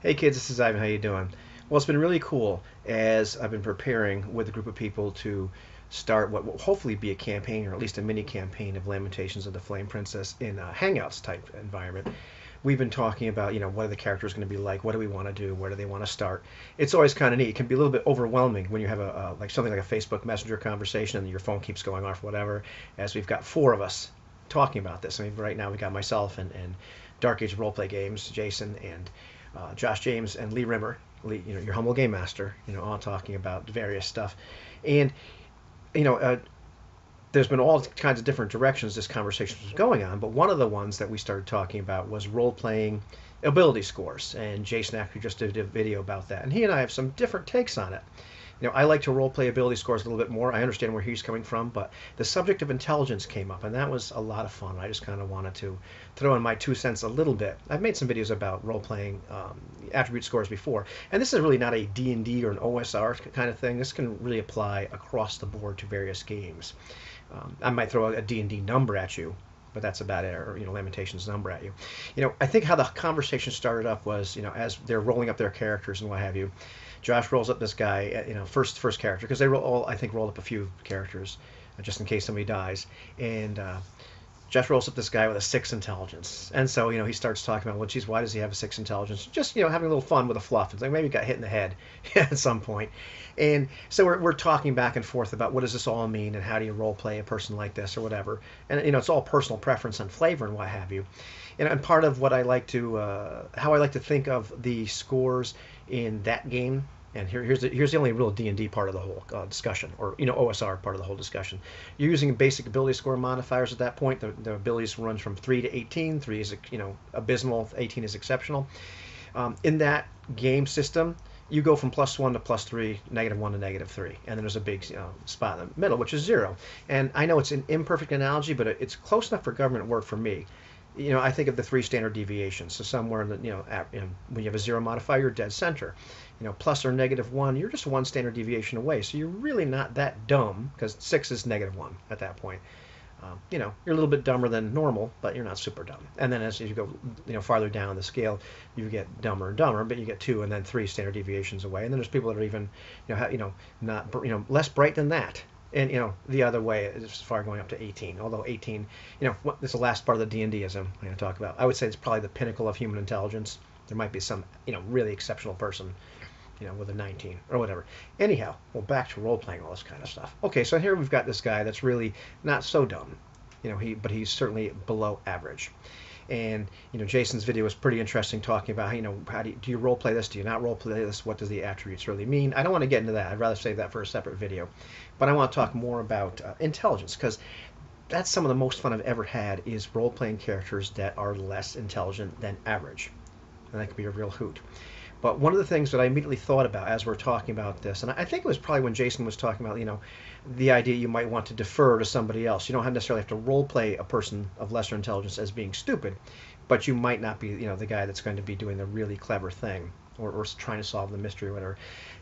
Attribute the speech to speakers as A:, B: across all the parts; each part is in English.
A: Hey kids, this is Ivan. How you doing? Well, it's been really cool as I've been preparing with a group of people to start what will hopefully be a campaign or at least a mini campaign of Lamentations of the Flame Princess in a Hangouts type environment. We've been talking about, what are the characters going to be like? What do we want to do? Where do they want to start? It's always kind of neat. It can be a little bit overwhelming when you have a like something like a Facebook Messenger conversation and your phone keeps going off, whatever. As we've got four of us talking about this. I mean, right now we got myself and Dark Age Roleplay Games, Jason and Josh James and Lee Rimmer, your humble game master, all talking about various stuff, and you know, uh, there's been all kinds of different directions this conversation was going on, but one of the ones that we started talking about was role playing ability scores, and Jason actually just did a video about that, and he and I have some different takes on it. I like to role play ability scores a little bit more. I understand where he's coming from, but the subject of intelligence came up, and that was a lot of fun. I just kind of wanted to throw in my 2 cents a little bit. I've made some videos about role playing attribute scores before, and this is really not a D&D or an OSR kind of thing. This can really apply across the board to various games. I might throw a D&D number at you, but that's about it, or Lamentations number at you. I think how the conversation started up was, as they're rolling up their characters and what have you. Josh rolls up this guy, first character, because they I think rolled up a few characters, just in case somebody dies, and Josh rolls up this guy with a 6 intelligence, and so he starts talking about, well, geez, why does he have a 6 intelligence? Just having a little fun with a fluff. It's like maybe he got hit in the head at some point, and so we're talking back and forth about what does this all mean and how do you role play a person like this or whatever, and it's all personal preference and flavor and what have you. And part of what I like to how I like to think of the scores in that game. And here's the only real D&D part of the whole discussion, or OSR part of the whole discussion. You're using basic ability score modifiers at that point. The abilities run from 3 to 18. 3 is abysmal. 18 is exceptional. In that game system, you go from +1 to +3, -1 to -3, and then there's a big spot in the middle, which is 0. And I know it's an imperfect analogy, but it's close enough for government work for me. I think of the 3 standard deviations. So somewhere in the, when you have a 0 modifier, you're dead center. Plus or -1, you're just 1 standard deviation away. So you're really not that dumb, because 6 is -1 at that point. You're a little bit dumber than normal, but you're not super dumb. And then as you go, farther down the scale, you get dumber and dumber, but you get 2 and then 3 standard deviations away. And then there's people that are even, not, less bright than that. And the other way is far going up to 18. Although 18, this is the last part of the D&Dism I'm going to talk about. I would say it's probably the pinnacle of human intelligence. There might be some, really exceptional person, with a 19 or whatever. Anyhow, well, back to role playing, all this kind of stuff. Okay, so here we've got this guy that's really not so dumb, but he's certainly below average. And Jason's video was pretty interesting, talking about how do you role play this? Do you not role play this? What does the attributes really mean? I don't want to get into that. I'd rather save that for a separate video. But I want to talk more about intelligence, because that's some of the most fun I've ever had, is role playing characters that are less intelligent than average, and that can be a real hoot. But one of the things that I immediately thought about as we're talking about this, and I think it was probably when Jason was talking about, the idea you might want to defer to somebody else. You don't necessarily have to role play a person of lesser intelligence as being stupid, but you might not be, the guy that's going to be doing the really clever thing, or trying to solve the mystery or whatever.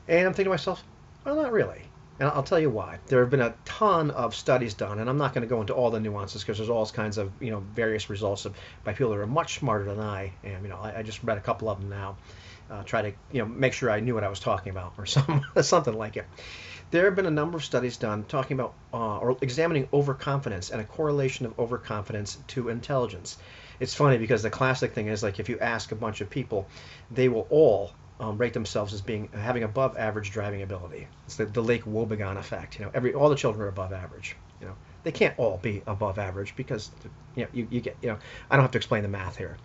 A: And I'm thinking to myself, well, not really. And I'll tell you why. There have been a ton of studies done, and I'm not going to go into all the nuances, because there's all kinds of various results by people that are much smarter than I am. I just read a couple of them now. Try to make sure I knew what I was talking about, or something like it. There have been a number of studies done talking about or examining overconfidence and a correlation of overconfidence to intelligence. It's funny, because the classic thing is, like, if you ask a bunch of people, they will all rate themselves as having above average driving ability. It's the Lake Wobegone effect. All the children are above average. They can't all be above average, because you get I don't have to explain the math here.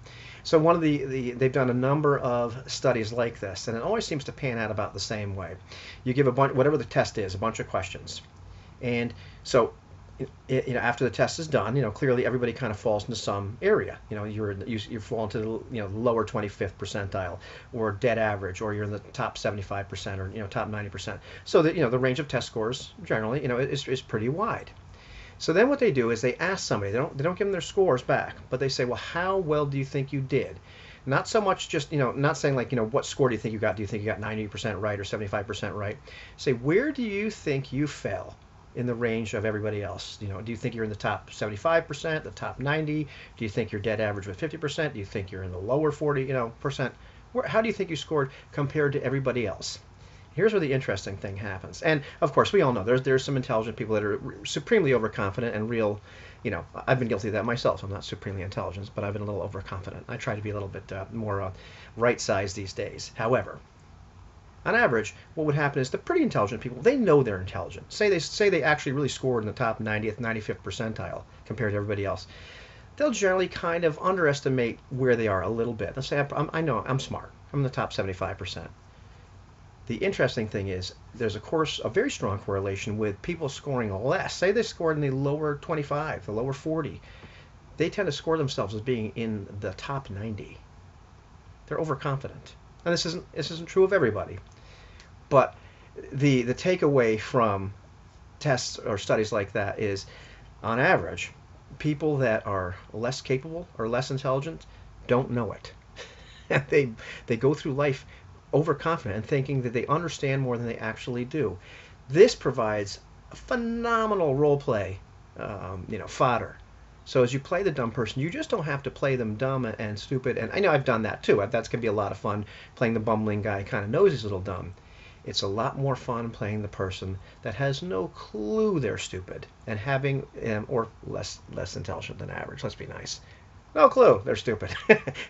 A: So one of they've done a number of studies like this, and it always seems to pan out about the same way. You give a bunch, whatever the test is, a bunch of questions, and so after the test is done, clearly everybody kind of falls into some area. You fall into the lower 25th percentile, or dead average, or you're in the top 75%, or top 90%. So that the range of test scores generally is pretty wide. So then what they do is they ask somebody. They don't give them their scores back, but they say, well, how well do you think you did? Not so much just, not saying like, what score do you think you got? Do you think you got 90% right or 75% right? Say, where do you think you fell in the range of everybody else? Do you think you're in the top 75%, the top 90? Do you think you're dead average with 50%? Do you think you're in the lower 40, percent? How do you think you scored compared to everybody else? Here's where the interesting thing happens. And of course, we all know there's some intelligent people that are supremely overconfident and real. I've been guilty of that myself. I'm not supremely intelligent, but I've been a little overconfident. I try to be a little bit more right-sized these days. However, on average, what would happen is the pretty intelligent people, they know they're intelligent. Say they actually really scored in the top 90th, 95th percentile compared to everybody else. They'll generally kind of underestimate where they are a little bit. They'll say, I know I'm smart. I'm in the top 75%. The interesting thing is there's a very strong correlation with people scoring less. Say they scored in the lower 25, the lower 40. They tend to score themselves as being in the top 90. They're overconfident. And this isn't true of everybody. But the takeaway from tests or studies like that is, on average, people that are less capable or less intelligent don't know it. They go through life overconfident and thinking that they understand more than they actually do. This provides a phenomenal role play, fodder. So as you play the dumb person, you just don't have to play them dumb and stupid. And I know I've done that too. That's going to be a lot of fun playing the bumbling guy, kind of knows he's a little dumb. It's a lot more fun playing the person that has no clue they're stupid and having, or less intelligent than average. Let's be nice. No clue they're stupid,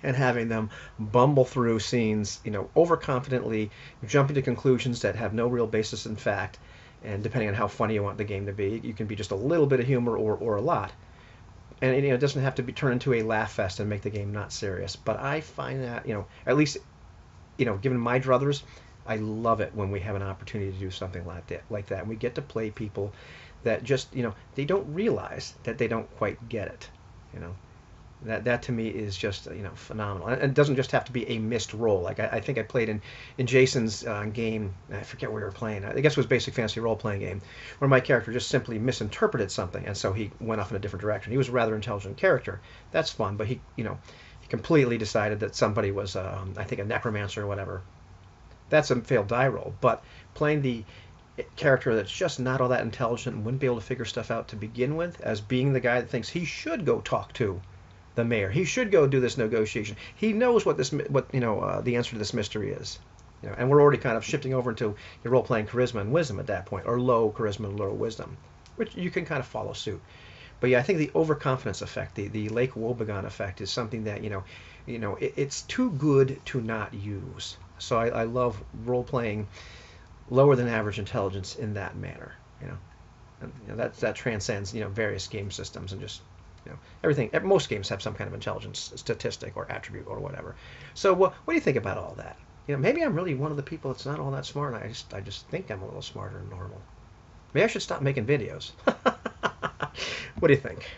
A: and having them bumble through scenes, overconfidently, jumping to conclusions that have no real basis in fact. And depending on how funny you want the game to be, you can be just a little bit of humor or a lot. And it doesn't have to be turned into a laugh fest and make the game not serious. But I find that, at least, given my druthers, I love it when we have an opportunity to do something like that. And we get to play people that just, they don't realize that they don't quite get it. That to me is just, phenomenal. And it doesn't just have to be a missed role. Like I think I played in Jason's game. I forget what we were playing. I guess it was Basic Fantasy role-playing game, where my character just simply misinterpreted something, and so he went off in a different direction. He was a rather intelligent character. That's fun, but he completely decided that somebody was, I think, a necromancer or whatever. That's a failed die roll. But playing the character that's just not all that intelligent and wouldn't be able to figure stuff out to begin with, as being the guy that thinks he should go talk to the mayor. He should go do this negotiation. He knows what the answer to this mystery is. And we're already kind of shifting over into your role-playing charisma and wisdom at that point, or low charisma and low wisdom, which you can kind of follow suit. But yeah, I think the overconfidence effect, the Lake Wobegone effect, is something that it's too good to not use. So I love role-playing lower than average intelligence in that manner. And that transcends various game systems and just everything. Most games have some kind of intelligence statistic or attribute or whatever. So what do you think about all that? Maybe I'm really one of the people that's not all that smart. And I just think I'm a little smarter than normal. Maybe I should stop making videos. What do you think?